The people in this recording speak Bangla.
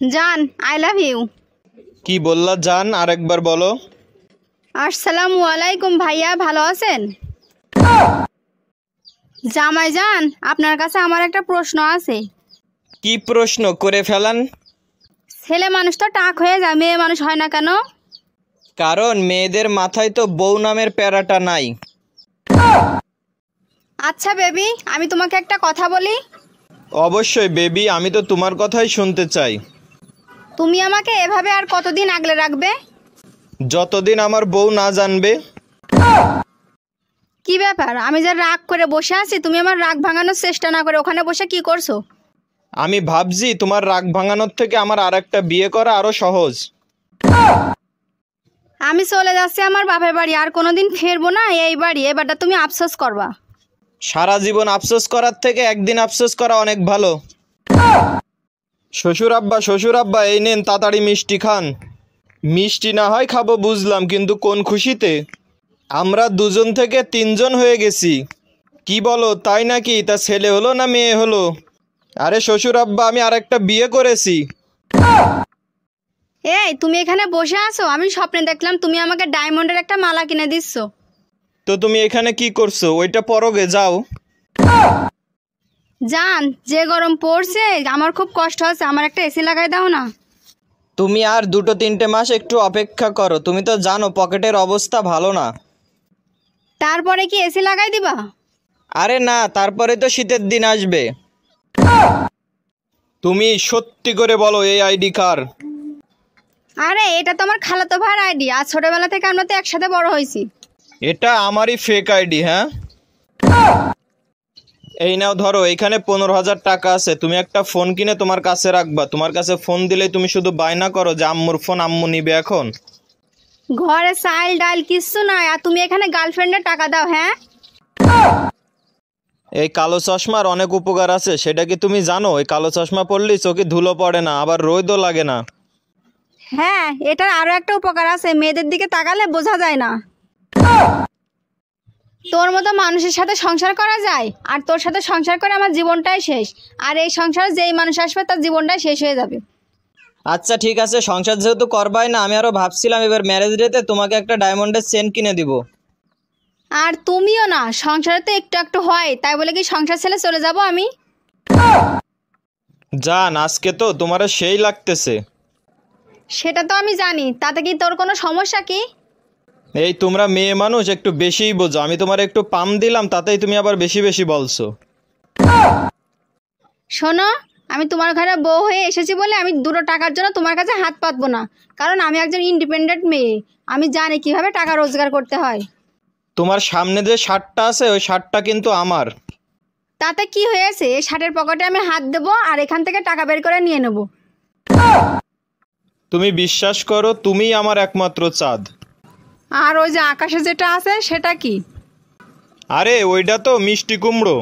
জান, আই লাভ ইউ। কি বললা জান? আরেকবার বলো। আসসালামু আলাইকুম ভাইয়া, ভালো আছেন? জামাই জান, আপনার কাছে আমার একটা প্রশ্ন আছে। কি প্রশ্ন করে ফেলান? ছেলে মানুষ তো টাক হয়ে যায়, মেয়ে মানুষ হয় না কেন? কারণ মেয়েদের মাথায় তো বউ নামের প্যারাটা নাই। আচ্ছা বেবি, আমি তোমাকে একটা কথা বলি। অবশ্যই বেবি, আমি তো তোমার কথাই শুনতে চাই। তুমি আমাকে এভাবে আর কতদিন আগলে রাখবে? যতদিন আমার বউ না জানবে। কি ব্যাপার, আমি যা রাগ করে বসে আছি, তুমি আমার রাগ ভাঙানোর চেষ্টা না করে ওখানে বসে কি করছো? আমি ভাবছি তোমার রাগ ভাঙানোর থেকে আমার আরেকটা বিয়ে করা আরো সহজ। আমি চলে যাচ্ছি আমার বাপের বাড়ি, আর কোনোদিন ফিরবো না এই বাড়ি। এবারটা তুমি আফসোস করবা। সারা জীবন আফসোস করার থেকে একদিন আফসোস করা অনেক ভালো। শ্বশুর আব্বা এই নেন তাড়াতাড়ি মিষ্টি খান। মিষ্টি না হয় খাবো বুঝলাম, কিন্তু কোন খুশিতে? আমরা দুজন থেকে তিনজন হয়ে গেছি। কি বলো, তাই নাকি? তা ছেলে হলো না মেয়ে হলো? আরে শ্বশুর আব্বা, আমি আরেকটা বিয়ে করেছি। এই তুমি এখানে বসে আছো, আমি স্বপ্নে দেখলাম তুমি আমাকে ডায়মন্ডের একটা মালা কিনে দিচ্ছ। তো তুমি এখানে কি করছো? ওইটা পরগে যাও। জান, যে গরম পড়ছে আমার খুব কষ্ট হচ্ছে, আমার একটা এসি লাগাই দাও না। তুমি আর 2-3 মাস একটু অপেক্ষা করো, তুমি তো জানো পকেটের অবস্থা ভালো না। তারপরে কি এসি লাগাই দিবা? আরে না, তারপরে তো শীতের দিন আসবে। তুমি সত্যি করে বলো, এই আইডি কার? আরে এটা তো আমার খালাতো ভাইয়ের আইডি, আর ছোটবেলা থেকে আমরা তো একসাথে বড় হয়েছি। এটা আমারই ফেক আইডি। হ্যাঁ, এই নাও ধরো, এখানে 15,000 টাকা আছে। তুমি একটা ফোন কিনে তোমার কাছে রাখবা। তোমার কাছে ফোন দিলে তুমি শুধু বায়না করো যে আম্মুর ফোন, আম্মু নিবে এখন। ঘরে চাল ডাল কিচ্ছু নাই, আর তুমি এখানে গার্লফ্রেন্ডের টাকা দাও? হ্যাঁ, এই কালো চশমার অনেক উপকার আছে, সেটা কি তুমি জানো? এই কালো চশমা পরলে চোখে ধুলো পড়ে না, আবার রোদও লাগে না। হ্যাঁ, এটার আরো একটা উপকার আছে, মেয়েদের দিকে তাকালে বোঝা যায় না। তোর মতো মানুষের সাথে সংসার করা যায়? আর তোর সাথে সংসার করে আমার জীবনটাই শেষ। আর এই সংসারে যেই মানুষ আসবে তার জীবনটাই শেষ হয়ে যাবে। আচ্ছা ঠিক আছে, সংসার যেহেতু করবাই না, আমি আরো ভাবছিলাম এবার ম্যারেজ ডেতে তোমাকে একটা ডায়মন্ডের চেন কিনে দিব। আর তুমিও না, সংসারে তো একটু একটু হয়, তাই বলে কি সংসার ছেড়ে চলে যাব আমি? জান, আজকে তো তোমার সেই লাগতেছে। সেটা তো আমি জানি, তাতে কি তোর কোনো সমস্যা কি? এই তোমরা মেয়ে মানুষ একটু বেশিই বোঝো। আমি তোমার একটু পাম দিলাম, তাতেই তুমি আবার বেশি বেশি বলছো। শোনো, আমি তোমার ঘরে বউ হয়ে এসেছি বলে আমি দুটো টাকার জন্য তোমার কাছে হাত পাতবো না। কারণ আমি একজন ইন্ডিপেন্ডেন্ট মেয়ে, আমি জানি কিভাবে টাকা রোজগার করতে হয়। তোমার সামনে যে শার্টটা আছে, ওই শার্টটা কিন্তু আমার। তাতে কি হয়েছে? এই শার্টের পকেটে আমি হাত দেবো আর এখান থেকে টাকা বের করে নিয়ে নেবো। তুমি বিশ্বাস করো, তুমিই আমার একমাত্র চাঁদ। আর ওই যে আকাশে যেটা আছে সেটা কি? আরে ওইটা তো মিষ্টি কুমড়ো।